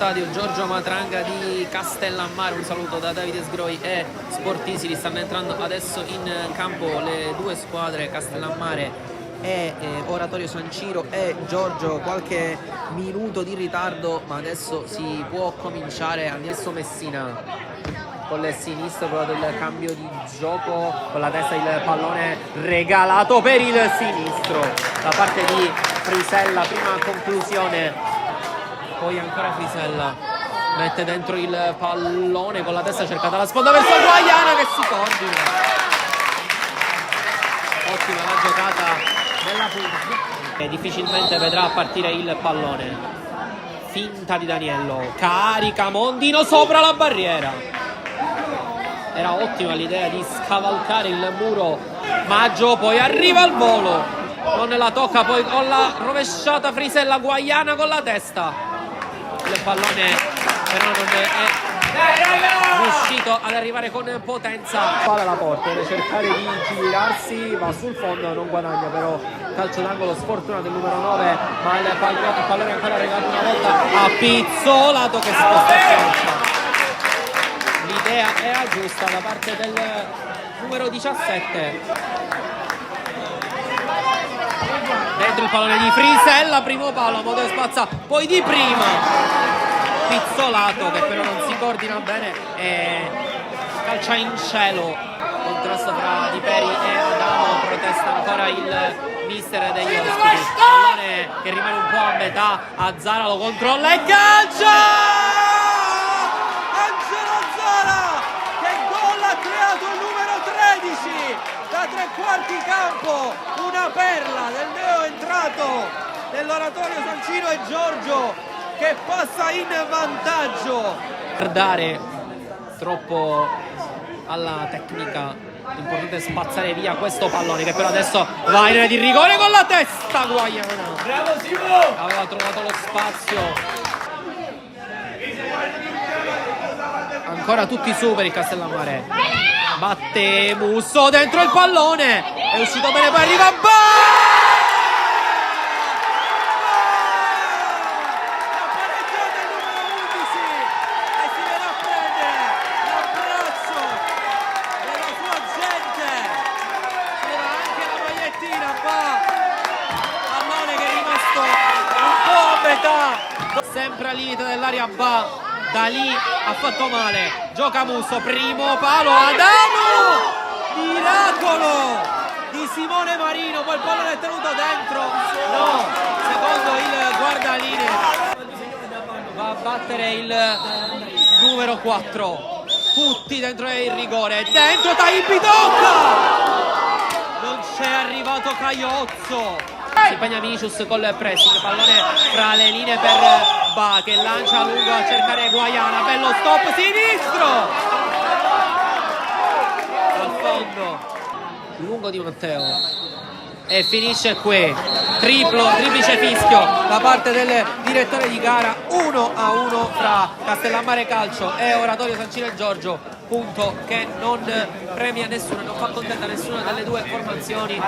stadio Giorgio Matranga di Castellammare. Un saluto da Davide Sgroi e Sportisili. Stanno entrando adesso in campo le due squadre, Castellammare e Oratorio San Ciro e Giorgio. Qualche minuto di ritardo, ma adesso si può cominciare. Adesso Messina con il sinistro, provato il cambio di gioco, con la testa il pallone regalato per il sinistro da parte di Frisella. Prima conclusione, poi ancora Frisella mette dentro il pallone con la testa, cercata la sponda verso Guaiana che si coordina. Ottima la giocata della punta, difficilmente vedrà partire il pallone. Finta di Daniello, carica Mondino sopra la barriera. Era ottima l'idea di scavalcare il muro Maggio, poi arriva al volo, non la tocca, poi con la rovesciata Frisella, Guaiana con la testa. Il pallone però non è riuscito ad arrivare con potenza. Palla alla porta, deve cercare di girarsi, va sul fondo, non guadagna però calcio d'angolo, sfortuna del numero 9, ma il pallone è ancora regalato una volta a Pizzolato che sposta in calcio. L'idea era giusta da parte del numero 17. Dentro il pallone di Frisella, primo palo, Amodeo spazza, poi di prima Pizzolato che però non si coordina bene e calcia in cielo. Contrasto fra Di Peri e Adamo, protesta ancora il mister degli ospiti. Pallone che rimane un po' a metà, Azzara lo controlla e calcia! Da tre quarti campo, una perla del neo entrato dell'Oratorio San Ciro e Giorgio che passa in vantaggio. Guardare troppo alla tecnica, l'importante è spazzare via questo pallone che però adesso va in area di rigore con la testa Guaiana. Bravo Simo! Aveva trovato lo spazio. Ancora tutti su per il Castellammare. Batte Musso dentro il pallone, è uscito bene, poi arriva la pareggiata del numero 11 e si viene a prendere l'abbraccio della sua gente. C'era anche la magliettina, pallone che è rimasto un po' a metà, sempre al limite dell'area ba. Da lì ha fatto male, gioca Musso, primo palo, Adamo! Miracolo di Simone Marino, poi il pallone è tenuto dentro, no, secondo il guardalinee. Va a battere il numero 4, Putti dentro il rigore, dentro Taipi, tocca! Non c'è arrivato Caiozzo. Si impegna Vinicius col pressing, pallone fra le linee per Ba che lancia a lungo a cercare Guaiana, bello stop sinistro al fondo, lungo di Matteo e finisce qui. Triplice fischio da parte del direttore di gara, 1-1 fra Castellammare Calcio e Oratorio San Ciro e Giorgio, punto che non premia nessuno, non fa contenta nessuna delle due formazioni.